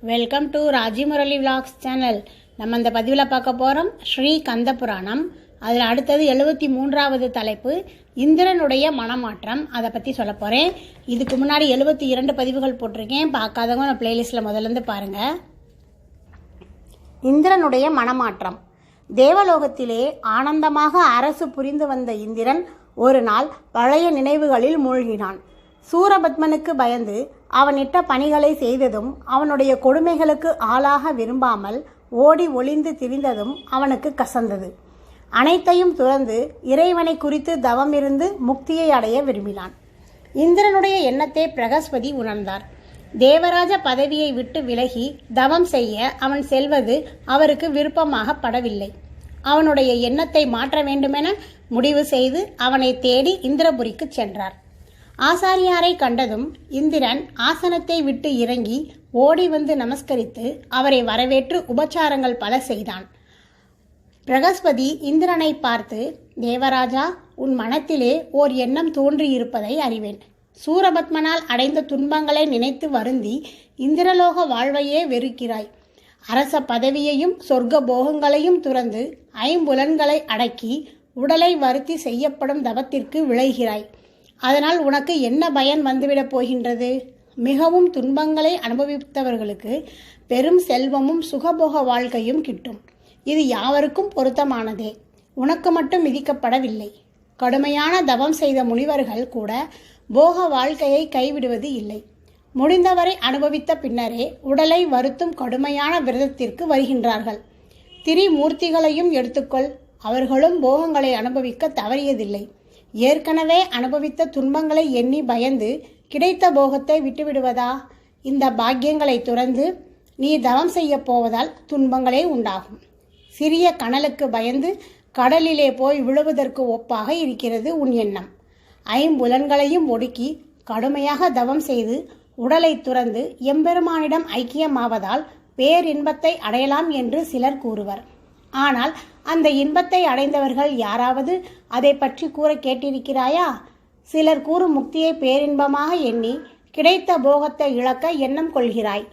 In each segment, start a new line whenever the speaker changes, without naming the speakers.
Welcome to Raji Murali vlogs channel. நம்ம இந்த பதிவில் பார்க்க போகிறோம் ஸ்ரீ கந்த புராணம். அதில் அடுத்தது 73வது தலைப்பு இந்திரனுடைய மனமாற்றம். அதை பற்றி சொல்ல போகிறேன். இதுக்கு முன்னாடி 72 பதிவுகள் போட்டிருக்கேன். பார்க்காதவங்க நான் பிளேலிஸ்ட்டில் முதல்லேருந்து பாருங்கள். இந்திரனுடைய மனமாற்றம். தேவலோகத்திலே ஆனந்தமாக அரசு புரிந்து வந்த இந்திரன் ஒரு நாள் பழைய நினைவுகளில் மூழ்கினான். சூரபத்மனுக்கு பயந்து அவனிட்ட பணிகளை செய்ததும் அவனுடைய கொடுமைகளுக்கு ஆளாக விரும்பாமல் ஓடி ஒளிந்து திரிந்ததும் அவனுக்கு கசந்தது. அனைத்தையும் துறந்து இறைவனை குறித்து தவமிருந்து முக்தியை அடைய விரும்பினான். இந்திரனுடைய எண்ணத்தை பிரகஸ்பதி உணர்ந்தார். தேவராஜ பதவியை விட்டு விலகி தவம் செய்ய அவன் செல்வது அவருக்கு விருப்பமாக படவில்லை. அவனுடைய எண்ணத்தை மாற்ற வேண்டுமென முடிவு செய்து அவனை தேடி இந்திரபுரிக்கு சென்றார். ஆசாரியாரை கண்டதும் இந்திரன் ஆசனத்தை விட்டு இறங்கி ஓடி வந்து நமஸ்கரித்து அவரை வரவேற்று உபச்சாரங்கள் பல செய்தான். பிரகஸ்பதி இந்திரனை பார்த்து, தேவராஜா, உன் மனத்திலே ஓர் எண்ணம் தோன்றியிருப்பதை அறிவேன். சூரபத்மனால் அடைந்த துன்பங்களை நினைத்து வருந்தி இந்திரலோக வாழ்வையே வெறுக்கிறாய். அரச பதவியையும் சொர்க்க போகங்களையும் துறந்து ஐம்புலன்களை அடக்கி உடலை வருத்தி செய்யப்படும் தவத்திற்கு விளைகிறாய். அதனால் உனக்கு என்ன பயன் வந்துவிடப் போகின்றது? மிகவும் துன்பங்களை அனுபவித்தவர்களுக்கு பெரும் செல்வமும் சுகபோக வாழ்க்கையும் கிட்டும். இது யாவருக்கும் பொருத்தமானதே. உனக்கு மட்டும் விதிக்கப்படவில்லை. கடுமையான தவம் செய்த முனிவர்கள் கூட போக வாழ்க்கையை கைவிடுவது இல்லை. முடிந்தவரை அனுபவித்த பின்னரே உடலை வருத்தும் கடுமையான விரதத்திற்கு வருகின்றார்கள். திரிமூர்த்திகளையும் எடுத்துக்கொள். அவர்களும் போகங்களை அனுபவிக்க தவறியதில்லை. ஏற்கனவே அனுபவித்த துன்பங்களை எண்ணி பயந்து கிடைத்த போகத்தை விட்டுவிடுவதா? இந்த பாக்கியங்களை துறந்து நீ தவம் செய்ய போவதால் துன்பங்களே உண்டாகும். சிறிய கனலுக்கு பயந்து கடலிலே போய் விழுவதற்கு ஒப்பாக இருக்கிறது உன் எண்ணம். ஐம்புலன்களையும் ஒடுக்கி கடுமையாக தவம் செய்து உடலை துறந்து எம்பெருமானிடம் ஐக்கியமாவதால் பேரின்பத்தை அடையலாம் என்று சிலர் கூறுவர். ஆனால் அந்த இன்பத்தை அடைந்தவர்கள் யாராவது அதை பற்றி கூற கேட்டிருக்கிறாயா? சிலர் கூறும் முக்தியை பேரின்பமாக எண்ணி கிடைத்த போகத்தை இழக்க எண்ணம் கொள்கிறாய்.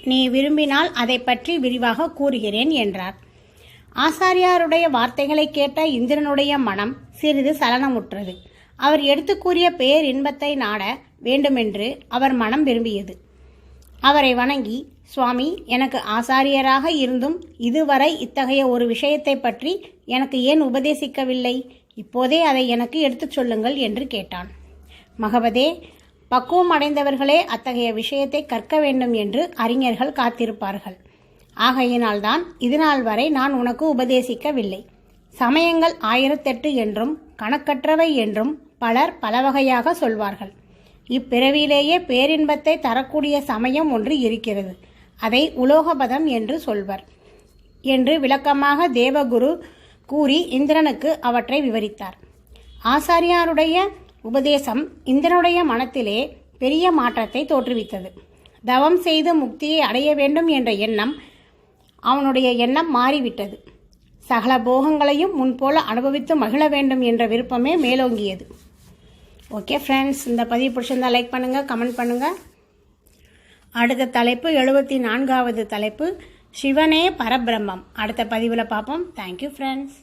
நீ விரும்பினால் அதை பற்றி விரிவாக கூறுகிறேன் என்றார். ஆசாரியாருடைய வார்த்தைகளை கேட்ட இந்திரனுடைய மனம் சிறிது சலனமுற்றது. அவர் எடுத்து கூறிய பேரின்பத்தை நாட வேண்டுமென்று அவர் மனம் விரும்பியது. அவரை வணங்கி, சுவாமி, எனக்கு ஆசாரியராக இருந்தும் இதுவரை இத்தகைய ஒரு விஷயத்தை பற்றி எனக்கு ஏன் உபதேசிக்கவில்லை? இப்போதே அதை எனக்கு எடுத்துச் சொல்லுங்கள் என்று கேட்டான். மகவதே, பக்குவம் அடைந்தவர்களே அத்தகைய விஷயத்தை கற்க வேண்டும் என்று அறிஞர்கள் காத்திருப்பார்கள். ஆகையினால்தான் இதுநாள் வரை நான் உனக்கு உபதேசிக்கவில்லை. சமயங்கள் 1008 என்றும் கணக்கற்றவை என்றும் பலர் பல வகையாக சொல்வார்கள். இப்பிறவியிலேயே பேரின்பத்தை தரக்கூடிய சமயம் ஒன்று இருக்கிறது. அதை உலோகபதம் என்று சொல்வர் என்று விளக்கமாக தேவகுரு கூறி இந்திரனுக்கு அவற்றை விவரித்தார். ஆசாரியாருடைய உபதேசம் இந்திரனுடைய மனத்திலே பெரிய மாற்றத்தை தோற்றுவித்தது. தவம் செய்து முக்தியை அடைய வேண்டும் என்ற எண்ணம் அவனுடைய எண்ணம் மாறிவிட்டது. சகல போகங்களையும் முன்போல அனுபவித்து மகிழ வேண்டும் என்ற விருப்பமே மேலோங்கியது. ஓகே ஃப்ரெண்ட்ஸ், இந்த பதிவு பிடிச்சிருந்தா லைக் பண்ணுங்கள், கமெண்ட் பண்ணுங்கள். அடுத்த தலைப்பு 74வது தலைப்பு சிவனே பரபிரம்மம். அடுத்த பதிவில் பார்ப்போம். Thank you friends.